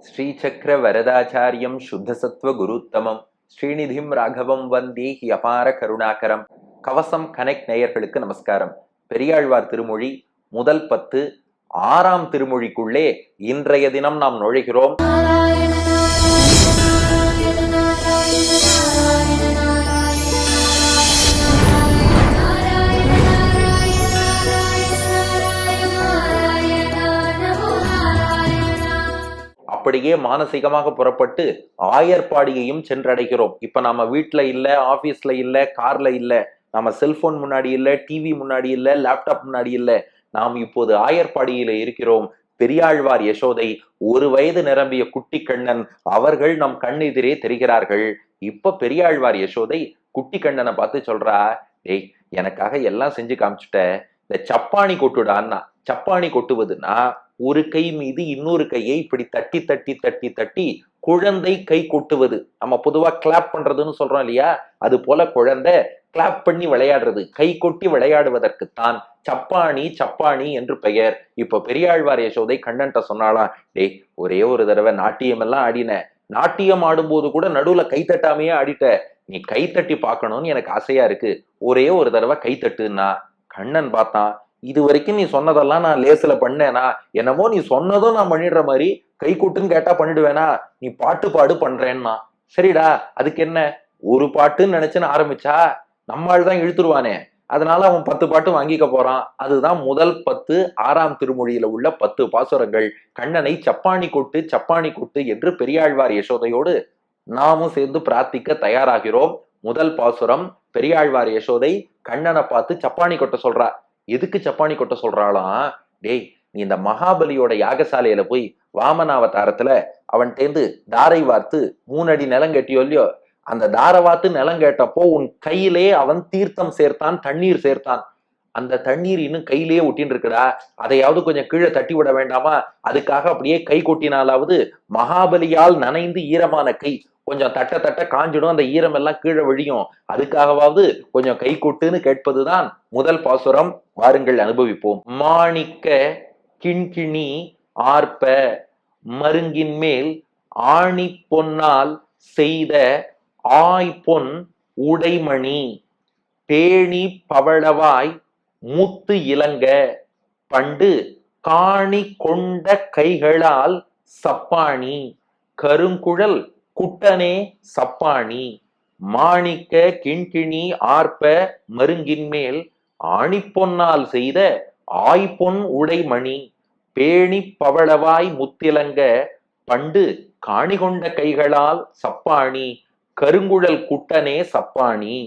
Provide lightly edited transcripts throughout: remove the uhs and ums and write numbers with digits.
ஸ்ரீசக்கர வரதாச்சாரியம் சுத்தசத்வ குருத்தமம் ஸ்ரீநிதிம் ராகவம் வந்தே he அபார கருணாகரம். கவசம் connect நேயர்களுக்கு நமஸ்காரம். பெரியாழ்வார் திருமொழி முதல் 10 6ஆம் திருமொழிக்குள்ளே இன்றைய தினம் நாம் நுழைகிறோம். அப்படியே மானசீகமாக புறப்பட்டு ஆயர்பாடியையும் சென்றடைகிறோம். இப்ப நம்ம வீட்டுல இல்ல, ஆபீஸ்ல இல்ல, கார்ல இல்ல, நம்ம செல்போன் முன்னாடி இல்ல, டிவி முன்னாடி இல்ல, லேப்டாப் முன்னாடி இல்ல, நாம் இப்போது ஆயர்பாடியில இருக்கிறோம். பெரியாழ்வார் யசோதை, 1 வயது நிரம்பிய குட்டி கண்ணன் அவர்கள் நம் கண்ணெதிரே தெரிகிறார்கள். இப்ப பெரியாழ்வார் யசோதை குட்டி கண்ணனை பார்த்து சொல்றா, டேய், எனக்காக எல்லாம் செஞ்சு காமிச்சுட்ட, இந்த சப்பாணி கொட்டுடான்னா. சப்பாணி கொட்டுவதுன்னா ஒரு கை மீது இன்னொரு கையை இப்படி தட்டி தட்டி தட்டி தட்டி குழந்தை கை கொட்டுவது. நம்ம பொதுவா கிளாப் பண்றதுன்னு சொல்றோம் இல்லையா, அது போல குழந்தை கிளாப் பண்ணி விளையாடுறது, கை கொட்டி விளையாடுவதற்குத்தான் சப்பாணி சப்பாணி என்று பெயர். இப்ப பெரியாழ்வார் யசோதை கண்ணன்ட்ட சொன்னாலாம், டேய், ஒரே ஒரு தடவை நாட்டியம் எல்லாம் ஆடின, நாட்டியம் ஆடும்போது கூட நடுவுல கை தட்டாமையே ஆடிட்ட, நீ கை தட்டி பார்க்கணும்னு எனக்கு ஆசையா இருக்கு, ஒரே ஒரு தடவை கை தட்டுன்னா. கண்ணன் பார்த்தான், இது வரைக்கும் நீ சொன்னதெல்லாம் நான் லேசில பண்ணேனா, என்னமோ நீ சொன்னதும் நான் பண்ணிடுற மாதிரி கை கூட்டுன்னு கேட்டா பண்ணிடுவேனா, நீ பாட்டு பாடு பண்றேன்னா. சரிடா, அதுக்கு என்ன, ஒரு பாட்டுன்னு நினைச்சுன்னு ஆரம்பிச்சா நம்மால் தான் இழுத்துருவானே, அதனால அவன் 10 பாட்டு வாங்கிக்க போறான். அதுதான் முதல் 10 6ஆம் திருமொழியில உள்ள 10 பாசுரங்கள். கண்ணனை சப்பாணி கொட்டு சப்பாணி கொட்டு என்று பெரியாழ்வார் யசோதையோடு நாமும் சேர்ந்து பிரார்த்திக்க தயாராகிறோம். முதல் பாசுரம், பெரியாழ்வார் யசோதை கண்ணனை பார்த்து சப்பாணி கொட்ட சொல்றா. எதுக்கு சப்பாணி கொட்ட சொல்றாளாம்? டேய், நீ இந்த மகாபலியோட யாகசாலையில போய் வாமனாவதாரத்துல அவன் தேர்ந்து தாரை வார்த்து 3 அடி நிலம் கேட்டியோ இல்லையோ, அந்த தாரை வார்த்து நிலம் கேட்டப்போ உன் கையிலே அவன் தீர்த்தம் சேர்த்தான், தண்ணீர் சேர்த்தான். அந்த தண்ணீர் இன்னும் கையிலேயே ஒட்டின்னு இருக்குடா, அதையாவது கொஞ்சம் கீழே தட்டி விட வேண்டாமா? அதுக்காக அப்படியே கை கொட்டினாலாவது மகாபலியால் நனைந்து ஈரமான கை கொஞ்சம் தட்ட தட்ட காஞ்சிடும், அந்த ஈரம் எல்லாம் கீழே விழியும், அதுக்காகவாவது கொஞ்சம் கை கொட்டுன்னு கேட்பதுதான் முதல் பாசுரம். வாருங்கள் அனுபவிப்போம். மாணிக்க கிண்கிணி ஆர்ப்ப மருங்கின் மேல் ஆணி பொன்னால் செய்த ஆய்பொன் உடைமணி பேணி பவளவாய் முத்து இலங்க பண்டு காணி கொண்ட கைகளால் சப்பாணி கருங்குழல் குட்டனே சப்பாணி. மாணிக்க கிண்கிணி ஆர்ப்ப மருங்கின் மேல் ஆணிப்பொன்னால் செய்த ஆய்பொன் உடைமணி பேணி பவளவாய் முத்திலங்க பண்டு காணி கொண்ட கைகளால் சப்பாணி கருங்குழல் குட்டனே சப்பாணி.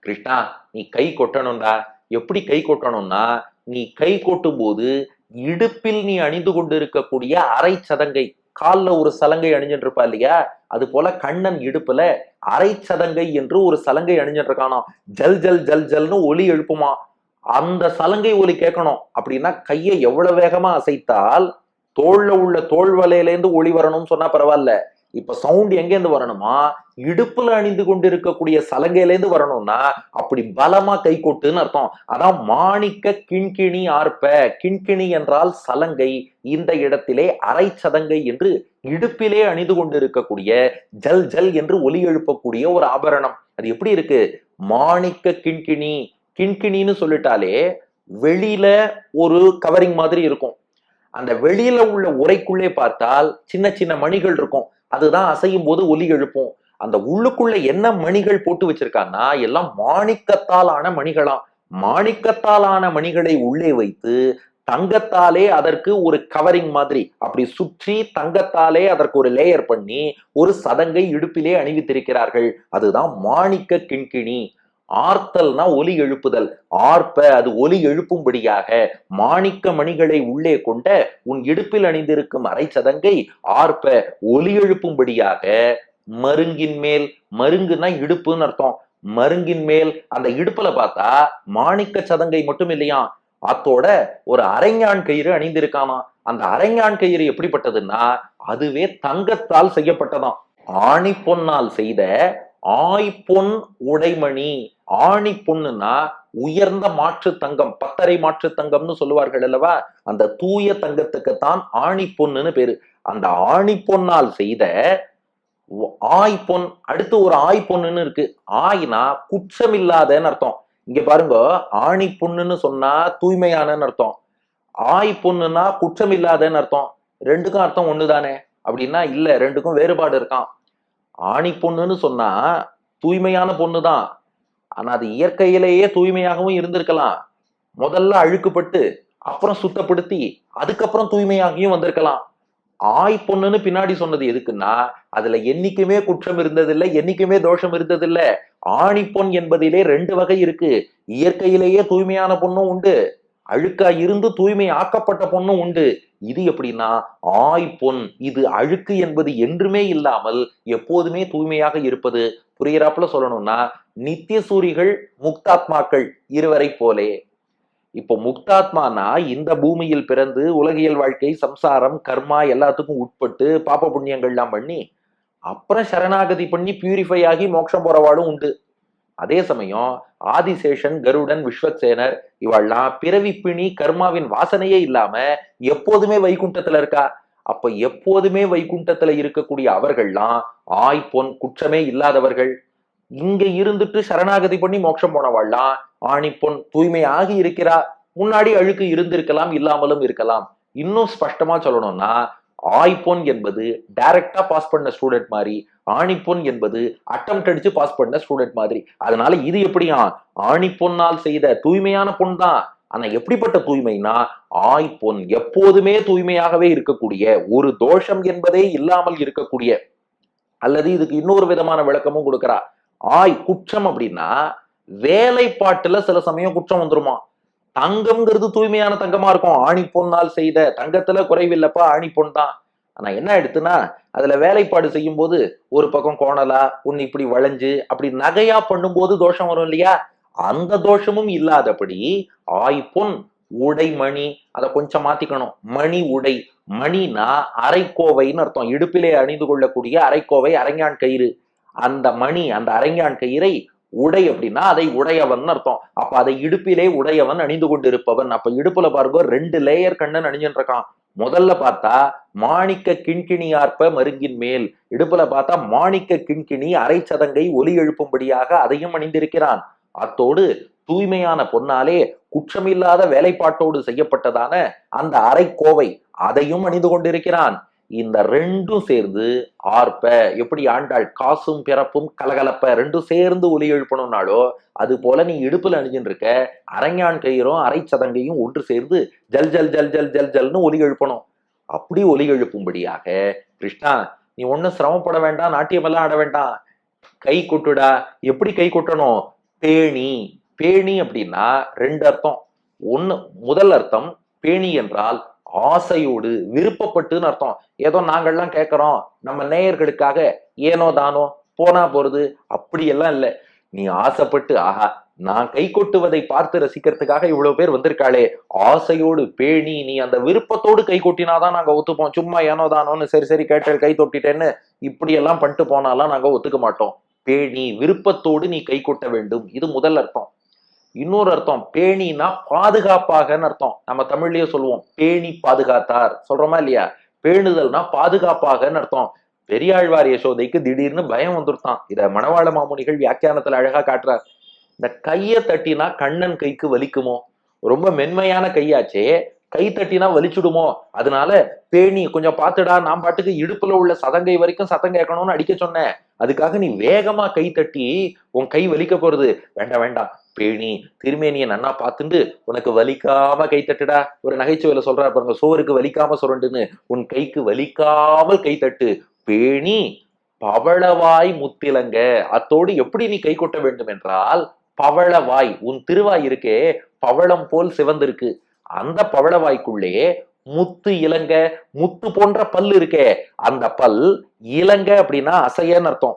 கிருஷ்ணா, நீ கை கொட்டணும்டா. எப்படி கை கொட்டணும்னா, நீ கை கொட்டும் போது இடுப்பில் நீ அணிந்து கொண்டு இருக்கக்கூடிய அரை சதங்கை, கால்ல ஒரு சலங்கை அணிஞ்சிட்டு இருப்பா இல்லையா, அது போல கண்ணன் இடுப்புல அரை சதங்கை என்று ஒரு சலங்கை அணிஞ்சிட்டு இருக்கானோ. ஜல் ஜல் ஜல் ஜல்னு ஒலி எழுப்புமா, அந்த சலங்கை ஒலி கேட்கணும். அப்படின்னா கையை எவ்வளவு வேகமா அசைத்தால் தோல்ல உள்ள தோல் வலையிலேருந்து ஒளி வரணும்னு சொன்னா பரவாயில்ல, இப்ப சவுண்ட் எங்கேருந்து வரணுமா, இடுப்புல அணிந்து கொண்டு இருக்கக்கூடிய சலங்கையிலேருந்து வரணும்னா அப்படி பலமா கை கொட்டுன்னு அர்த்தம். அதான் மாணிக்க கிண்கிணி ஆர்ப்ப. கிண்கிணி என்றால் சலங்கை, இந்த இடத்திலே அரை சதங்கை என்று இடுப்பிலே அணிந்து கொண்டு இருக்கக்கூடிய ஜல் ஜல் என்று ஒலி எழுப்பக்கூடிய ஒரு ஆபரணம். அது எப்படி இருக்கு? மாணிக்க கிண்கிணி. கிண்கிணின்னு சொல்லிட்டாலே வெளியில ஒரு கவரிங் மாதிரி இருக்கும், அந்த வெளியில உள்ள உரைக்குள்ளே பார்த்தால் சின்ன சின்ன மணிகள் இருக்கும், அதுதான் அசையும் போது ஒலி எழுப்பும். அந்த உள்ளுக்குள்ள என்ன மணிகள் போட்டு வச்சிருக்காங்கன்னா எல்லாம் மாணிக்கத்தால் ஆன மணிகளாம். மாணிக்கத்தால் ஆன மணிகளை உள்ளே வைத்து தங்கத்தாலே அதற்கு ஒரு கவரிங் மாதிரி அப்படி சுற்றி தங்கத்தாலே அதற்கு ஒரு லேயர் பண்ணி ஒரு சதங்கை இடுப்பிலே அணிவித்திருக்கிறார்கள். அதுதான் மாணிக்க கிண்கிணி. ஆர்த்தல்னா ஒலி எழுப்புதல், ஆர்ப்ப அது ஒலி எழுப்பும்படியாக மாணிக்க மணிகளை உள்ளே கொண்ட உன் இடுப்பில் அணிந்திருக்கும் அரை சதங்கை ஆர்ப்ப ஒலி எழுப்பும்படியாக மருங்கின் மேல், மருங்குன்னா இடுப்புன்னு அர்த்தம், மருங்கின் மேல் அந்த இடுப்புல பார்த்தா மாணிக்க சதங்கை மட்டும் இல்லையா, அத்தோட ஒரு அரைஞான் கயிறு அணிந்திருக்கானா. அந்த அரைஞான் கயிறு எப்படிப்பட்டதுன்னா அதுவே தங்கத்தால் செய்யப்பட்டதாம். ஆணி பொன்னால் செய்த ஆய்பொன் உடைமணி. ஆணி பொண்ணுன்னா உயர்ந்த மாற்று தங்கம், பத்தரை மாற்று தங்கம்னு சொல்லுவார்கள் அல்லவா, அந்த தூய தங்கத்துக்குத்தான் ஆணி பொண்ணுன்னு பேரு. அந்த ஆணி பொன்னால் செய்த ஆய்பொன். அடுத்து ஒரு ஆய்பொண்ணுன்னு இருக்கு. ஆய்னா குற்றம் இல்லாதன்னு அர்த்தம். இங்க பாருங்க, ஆணி பொண்ணுன்னு சொன்னா தூய்மையானன்னு அர்த்தம், ஆய் பொண்ணுன்னா குற்றம் இல்லாதன்னு அர்த்தம். ரெண்டுக்கும் அர்த்தம் ஒண்ணுதானே அப்படின்னா இல்ல, ரெண்டுக்கும் வேறுபாடு இருக்கான். ஆணி பொண்ணுன்னு சொன்னா தூய்மையான பொண்ணுதான், ஆனா அது இயற்கையிலேயே தூய்மையாகவும் இருந்திருக்கலாம். முதல்ல அழுக்குப்பட்டு அப்புறம் சுத்தப்படுத்தி அதுக்கப்புறம் தூய்மையாகியும் வந்திருக்கலாம். ஆய் பொண்ணுன்னு பின்னாடி சொன்னது எதுக்குன்னா, அதுல என்னைக்குமே குற்றம் இருந்ததில்லை, என்னைக்குமே தோஷம் இருந்ததில்ல. ஆணி பொன் என்பதிலே ரெண்டு வகை இருக்கு. இயற்கையிலேயே தூய்மையான பொண்ணும் உண்டு, அழுக்கா இருந்து தூய்மை ஆக்கப்பட்ட பொண்ணும் உண்டு. இது எப்படின்னா ஆய் பொன், இது அழுக்கு என்பது என்றுமே இல்லாமல் எப்போதுமே தூய்மையாக இருப்பது. புரிகிறாப்புல சொல்லணும்னா, நித்திய சூரிகள் முக்தாத்மாக்கள் இருவரை போலே. இப்போ முக்தாத்மானா இந்த பூமியில் பிறந்து உலகியல் வாழ்க்கை, சம்சாரம், கர்மா எல்லாத்துக்கும் உட்பட்டு பாப்ப புண்ணியங்கள்லாம் பண்ணி அப்புறம் சரணாகதி பண்ணி பியூரிஃபை ஆகி மோட்சம் போறவாளும் உண்டு. அதே சமயம் ஆதிசேஷன், கருடன், விஸ்வக்சேனர் இவெல்லாம் பிறவி பிணி கர்மாவின் வாசனையே இல்லாம எப்போதுமே வைகுண்டத்துல இருக்கா. அப்ப எப்போதுமே வைகுண்டத்துல இருக்கக்கூடிய அவர்கள்லாம் ஆய் பொன் குற்றமே இல்லாதவர்கள். இங்க இருந்துட்டு சரணாகதி பண்ணி மோட்சம் போனவாள்லாம் ஆணி பொன் தூய்மையாகி இருக்கிறா. முன்னாடி அழுக்கு இருந்திருக்கலாம், இல்லாமலும் இருக்கலாம். இன்னும் ஸ்பஷ்டமா சொல்லணும்னா, ஆய்பொன் என்பது டைரக்டா பாஸ் பண்ண ஸ்டூடெண்ட் மாதிரி, ஆணிப்பொன் என்பது அட்டெம்ப்ட் அடிச்சு பாஸ் பண்ண ஸ்டூடெண்ட் மாதிரி. அதனால இது எப்படியா, ஆணிப்பொன்னால் செய்த தூய்மையான பொன் தான், ஆனா எப்படிப்பட்ட தூய்மைனா ஆய்பொன், எப்போதுமே தூய்மையாகவே இருக்கக்கூடிய, ஒரு தோஷம் என்பதே இல்லாமல் இருக்கக்கூடிய. அல்லது இதுக்கு இன்னொரு விதமான விளக்கமும் கொடுக்கிறா. ஆய் குற்றம் அப்படின்னா வேலைப்பாட்டுல சில சமயம் குற்றம் வந்துருமா. தங்கம்ங்கிறது தூய்மையான தங்கமா இருக்கும், ஆணி பொன்னால் செய்த தங்கத்துல குறைவில்லப்பா, ஆணி பொன் தான். ஆனா என்ன ஆயிடுத்துன்னா, அதுல வேலைப்பாடு செய்யும் போது ஒரு பக்கம் கோணலா ஒன்னு இப்படி வளைஞ்சு அப்படி நகையா பண்ணும்போது தோஷம் வரும் இல்லையா, அந்த தோஷமும் இல்லாதபடி ஆய் பொன் உடை மணி, அதை கொஞ்சம் மாத்திக்கணும், மணி உடை. மணினா அரைக்கோவைன்னு அர்த்தம், இடுப்பிலே அணிந்து கொள்ளக்கூடிய அரைக்கோவை, அரஞ்ஞான் கயிறு. அந்த மணி, அந்த அரஞ்ஞான் கயிறை உடை அப்படின்னா அதை உடையவன் அர்த்தம். அப்ப அதை இடுப்பிலே உடையவன், அணிந்து கொண்டிருப்பவன். அப்ப இடுப்புல பாருங்க 2 லேயர் கண்ணன் அணிஞ்சுட்டு இருக்கான். முதல்ல பார்த்தா மாணிக்க கிண்கிணியார்ப்ப மருங்கின் மேல், இடுப்புல பார்த்தா மாணிக்க கிண்கிணி அரை சதங்கை ஒலி எழுப்பும்படியாக அதையும் அணிந்திருக்கிறான். அத்தோடு தூய்மையான பொன்னாலே குற்றமில்லாத வேலைப்பாட்டோடு செய்யப்பட்டதான அந்த அரைக்கோவை அதையும் அணிந்து கொண்டிருக்கிறான். இந்த ரெண்டும் சேர்ந்து ஆர்ப்ப, எப்படி ஆண்டாள் காசும் பிறப்பும் கலகலப்ப ரெண்டும் சேர்ந்து ஒலி எழுப்பணும்னாலோ அது போல நீ இடுப்புல அணிஞ்சுட்டு இருக்க அரஞ்ஞான் கயிறும் அரை சதங்கையும் ஒன்று சேர்ந்து ஜல் ஜல் ஜல் ஜல் ஜல் ஜல்னு ஒலி எழுப்பணும். அப்படி ஒலி எழுப்பும்படியாக கிருஷ்ணா நீ ஒன்னும் சிரமப்பட வேண்டாம், நாட்டியமெல்லாம் ஆட வேண்டாம், கை கொட்டுடா. எப்படி கை கொட்டணும், பேணி. பேணி அப்படின்னா 2 அர்த்தம். ஒண்ணு, முதல் அர்த்தம் பேணி என்றால் ஆசையோடு விருப்பப்பட்டுன்னு அர்த்தம். ஏதோ நாங்கள்லாம் கேட்கிறோம் நம்ம நேயர்களுக்காக ஏனோ தானோ போனா போறது அப்படியெல்லாம் இல்லை. நீ ஆசைப்பட்டு, ஆஹா நான் கை கொட்டுவதை பார்த்து ரசிக்கிறதுக்காக இவ்வளவு பேர் வந்திருக்காளே, ஆசையோடு பேணி நீ அந்த விருப்பத்தோடு கை கொட்டினாதான் நாங்க ஒத்துப்போம். சும்மா ஏனோ தானோன்னு சரி சரி கேட்டேன் கை தொட்டிட்டேன்னு இப்படி எல்லாம் பண்ணிட்டு போனாலாம் நாங்க ஒத்துக்க மாட்டோம். பேணி விருப்பத்தோடு நீ கை கொட்ட வேண்டும், இது முதல் அர்த்தம். இன்னொரு அர்த்தம் பேணினா பாதுகாப்பாகன்னு அர்த்தம். நம்ம தமிழ்லயே சொல்லுவோம் பேணி பாதுகாத்தார், சொல்றோமா இல்லையா. பேணுதல்னா பாதுகாப்பாகன்னு அர்த்தம். பெரியாழ்வார் யசோதைக்கு திடீர்னு பயம் வந்துருத்தான். இத மணவாள மாமுனிகள் வியாக்கியானத்துல அழகா காட்டுறார். இந்த கைய தட்டினா கண்ணன் கைக்கு வலிக்குமோ, ரொம்ப மென்மையான கையாச்சே, கை தட்டினா வலிச்சுடுமோ, அதனால பேணி கொஞ்சம் பாத்துடா, நான் பாட்டுக்கு இடுப்புல உள்ள சதங்கை வரைக்கும் சத்தம் கேட்கணும்னு அடிக்க சொன்னேன், அதுக்காக நீ வேகமா கை தட்டி உன் கை வலிக்க போறது, வேண்டாம் வேண்டாம் பேணி திருமேனிய நன்னா பார்த்துட்டு உனக்கு வலிக்காம கை தட்டுடா. ஒரு நகைச்சுவையில சொல்றா பாருங்க, சோருக்கு வலிக்காம சுரண்டுன்னு, உன் கைக்கு வலிக்காமல் கை தட்டு பேணி பவளவாய் முத்திலங்க. அத்தோடு எப்படி நீ கை கொட்ட வேண்டும் என்றால், பவளவாய், உன் திருவாய் இருக்கே பவளம் போல் சிவந்திருக்கு, அந்த பவளவாய்க்குள்ளே முத்து இலங்க, முத்து போன்ற பல் இருக்கே, அந்த பல் இலங்க அப்படின்னா அசையன்னு அர்த்தம்.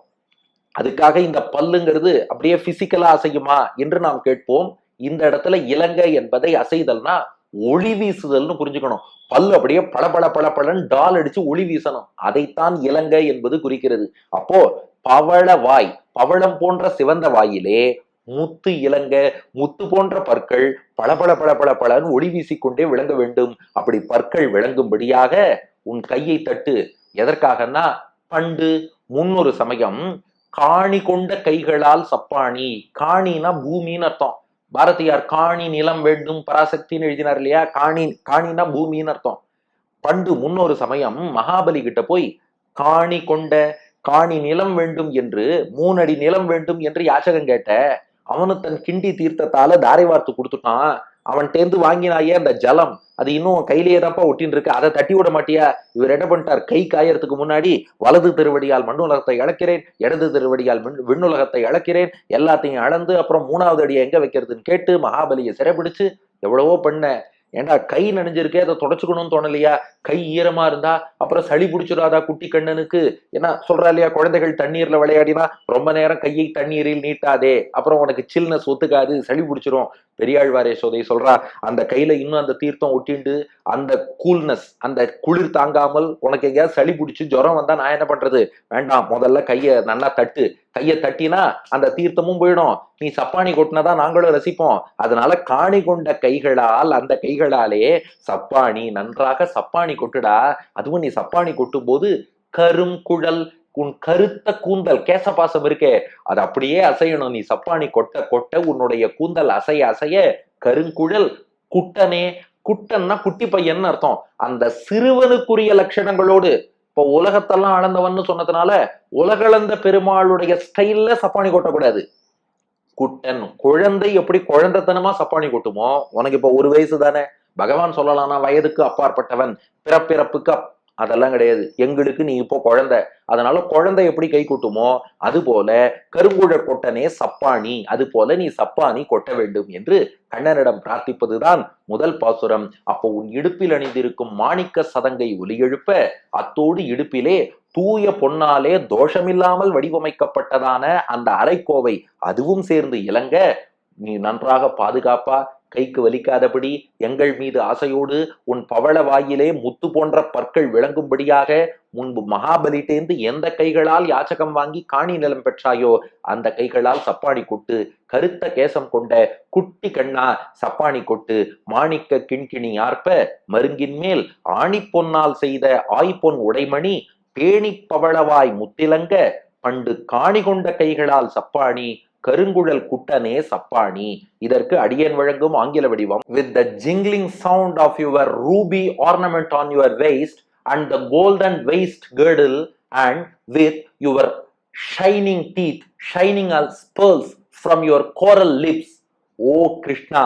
அதுக்காக இந்த பல்லுங்கிறது அப்படியே பிசிக்கலா அசையுமா என்று நாம் கேட்போம். இந்த இடத்துல இலங்கை என்பதை அசைதல்னா ஒளி வீசுதல்னு புரிஞ்சுக்கணும். பல்லு அப்படியே பளபள பளபளன்னு டால் அடிச்சு ஒளி வீசணும், அதைத்தான் இலங்கை என்பது குறிக்கிறது. அப்போ பவளவாய், பவளம் போன்ற சிவந்த வாயிலே முத்து இலங்க, முத்து போன்ற பற்கள் பளபள பளபள பளன்னு ஒளி வீசிக்கொண்டே விளங்க வேண்டும். அப்படி பற்கள் விளங்கும்படியாக உன் கையை தட்டு. எதற்காகன்னா, பண்டு முன்னொரு சமயம் காணி கொண்ட கைகளால் சப்பாணி. காணினா பூமின்னு அர்த்தம். பாரதியார் காணி நிலம் வேண்டும் பராசக்தின்னு எழுதினார் இல்லையா? காணினா பூமின்னு அர்த்தம். பண்டு முன்னொரு சமயம் மகாபலி கிட்ட போய் காணி கொண்ட, காணி நிலம் வேண்டும் என்று, 3 அடி நிலம் வேண்டும் என்று யாச்சகம் கேட்ட. அவனு தன் கிண்டி தீர்த்தத்தால தாரை வார்த்து கொடுத்துட்டான். அவன் தேர்ந்து வாங்கினாயே அந்த ஜலம், அது இன்னும் கையிலேயே தான்ப்பா ஒட்டின்னு இருக்கு. அதை தட்டி விட மாட்டியா? இவர் என்ன பண்ணிட்டார், கை காயறதுக்கு முன்னாடி வலது திருவடியால் மண்ணுலகத்தை அளக்கிறேன், இடது திருவடியால் விண்ணுலகத்தை அளக்கிறேன், எல்லாத்தையும் அளந்து அப்புறம் 3வது அடியை எங்க வைக்கிறதுன்னு கேட்டு மகாபலியை சிறைபிடிச்சு எவ்வளவோ பண்ண. ஏண்டா கை நனைஞ்சிருக்கே, அதை தொடச்சுக்கணும்னு தோணலையா? கை ஈரமா இருந்தா அப்புறம் சளி பிடிச்சிடாதா குட்டி கண்ணனுக்கு? ஏன்னா சொல்றா இல்லையா, குழந்தைகள் தண்ணீர்ல விளையாடினா ரொம்ப நேரம் கையை தண்ணீரில் நீட்டாதே, அப்புறம் உனக்கு சில்னஸ் ஒத்துக்காது, சளி பிடிச்சிரும். பெரியாழ்வார் யசோதை சொல்றா, அந்த கையில இன்னும் அந்த தீர்த்தம் ஒட்டிண்டு அந்த கூல்னஸ், அந்த குளிர் தாங்காமல் உனக்கு எங்கேயாவது சளி பிடிச்சி ஜுரம் வந்தா நான் என்ன பண்றது? வேண்டாம், முதல்ல கையை நல்லா தட்டு. கையை தட்டினா அந்த தீர்த்தமும் போயிடும், நீ சப்பானி கொட்டினதா நாங்களும் ரசிப்போம். அதனால காணி கொண்ட கைகளால், அந்த கைகளாலே சப்பானி, நன்றாக சப்பானி கொட்டுடா. அதுவும் நீ சப்பானி கொட்டும் போது கரும் குழல், உன் கருத்த கூந்தல் கேசபாசம் இருக்கே அது அப்படியே அசையணும். நீ சப்பானி கொட்ட கொட்ட உன்னுடைய கூந்தல் அசைய அசைய கருங்குழல் குட்டனே. குட்டன்னா குட்டி பையன் அர்த்தம். அந்த சிறுவனுக்குரிய லட்சணங்களோடு, இப்போ உலகத்தெல்லாம் அளந்தவன்னு சொன்னதுனால உலகளந்த பெருமாளுடைய ஸ்டைல்ல சப்பானி கொட்டக்கூடாது. குட்டன் குழந்தை எப்படி குழந்தைத்தனமா சப்பானி கொட்டுமோ, உனக்கு இப்ப 1 வயசு தானே, பகவான் சொல்லலாம்னா வயதுக்கு அப்பாற்பட்டவன், பிறப்பிறப்புக்கு அதெல்லாம் கிடையாது. எங்களுக்கு நீ இப்போ குழந்தை, அதனால குழந்தை எப்படி கை கொட்டுமோ அது போல கருங்குழல் கொட்டனே சப்பானி, அது போல நீ சப்பானி கொட்ட வேண்டும் என்று கண்ணனிடம் பிரார்த்திப்பதுதான் முதல் பாசுரம். அப்போ உன் இடுப்பில் அணிந்திருக்கும் மாணிக்க சதங்கை ஒலி எழுப்ப, அத்தோடு இடுப்பிலே தூய பொன்னாலே தோஷமில்லாமல் வடிவமைக்கப்பட்டதான அந்த அரைக்கோவை அதுவும் சேர்ந்து இலங்க, நீ நன்றாக பாதுகாப்பா, கைக்கு வலிக்காதபடி எங்கள் மீது ஆசையோடு உன் பவள வாயிலே முத்து போன்ற பற்கள் விளங்கும்படியாக முன்பு மகாபலிட்டேந்து எந்த கைகளால் யாச்சகம் வாங்கி காணி நிலம் பெற்றாயோ அந்த கைகளால் சப்பானி கொட்டு. கருத்த கேசம் கொண்ட குட்டி கண்ணா சப்பானி கொட்டு. மாணிக்க கிண்கிணி ஆர்ப்ப மருங்கின் மேல் ஆணி பொன்னால் செய்த ஆய்பொன் உடைமணி பேணி பவளவாய் முத்திலங்க பண்டு காணி கொண்ட கைகளால் சப்பானி கருங்குழல் குட்டனே சப்பானி. இதற்கு அடியேன் வழங்கும் ஆங்கில வடிவம். With the jingling sound of your ruby ornament on your waist and the golden waist girdle, and with your shining teeth shining as pearls from your coral lips, O Krishna,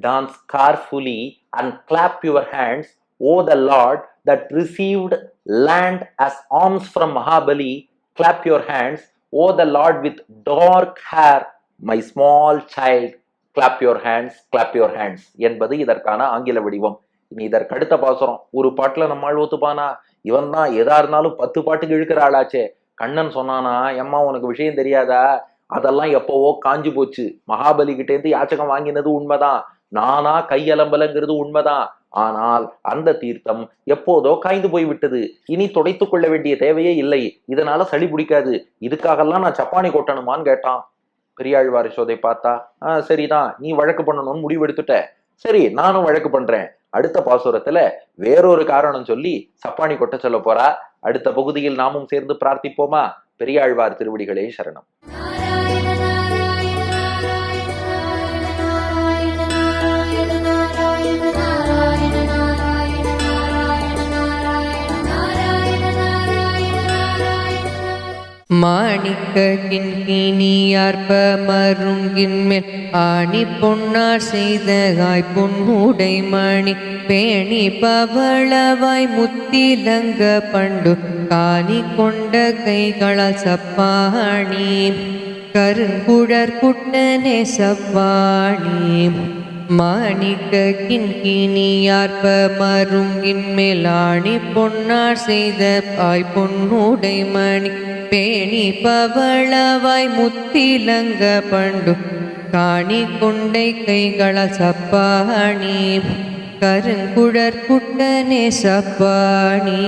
dance carefully and clap your hands, O the Lord that received land as alms from Mahabali, clap your hands, O the Lord with dark hair, my small child, clap your hands, clap your hands என்பது இதற்கான ஆங்கில வடிவம். இனி இதற்கு அடுத்த பாசுரம். ஒரு பாட்டுல நம்மால் ஒத்துப்பானா? இவன் தான் எதா இருந்தாலும் 10 பாட்டுக்கு இழுக்கிற ஆளாச்சே. கண்ணன் சொன்னானா, எம்மா உனக்கு விஷயம் தெரியாதா, அதெல்லாம் எப்பவோ காஞ்சி போச்சு. மகாபலி கிட்ட இருந்து யாச்சகம் வாங்கினது உண்மைதான், நானா கையலம்பலங்கிறது உண்மைதான். ஆனால் அந்த தீர்த்தம் எப்போதோ காய்ந்து போய் விட்டது, இனி துடைத்துக் கொள்ள வேண்டிய தேவையே இல்லை, இதனால சளி பிடிக்காது, இதுக்காகலாம் நான் சப்பானி கொட்டணுமான்னு கேட்டான். பெரியாழ்வார் யசோதை பார்த்தா, சரிதான், நீ வழக்கு பண்ணணும்னு முடிவு எடுத்துட்ட, சரி நானும் வழக்கு பண்றேன். அடுத்த பாசுரத்துல வேறொரு காரணம் சொல்லி சப்பானி கொட்ட சொல்ல போறா. அடுத்த பகுதியில் நாமும் சேர்ந்து பிரார்த்திப்போமா? பெரியாழ்வார் திருவடிகளே சரணம். மாணிக்க கிண்கிணியார்ப்ப மருங்கின் மேல் ஆணி பொன்னார் செய்த காய்பொன் உடைமணி பேணி பவளவாய் முத்திலங்க பண்டு காணி கொண்ட கைகளால் சப்பாணி கருங்குழற் குட்டனே சப்பாணி. மாணிக்க கிண்கிணியார்ப்ப மருங்கின் மேல் ஆணி பொன்னார் செய்த காய்பொன் உடைமணி பேணி பவளவாய் முத்திலங்க பண்டு காணி கொண்டை கைகளால் சப்பாணி கருங்குழற் குட்டனே சப்பாணி.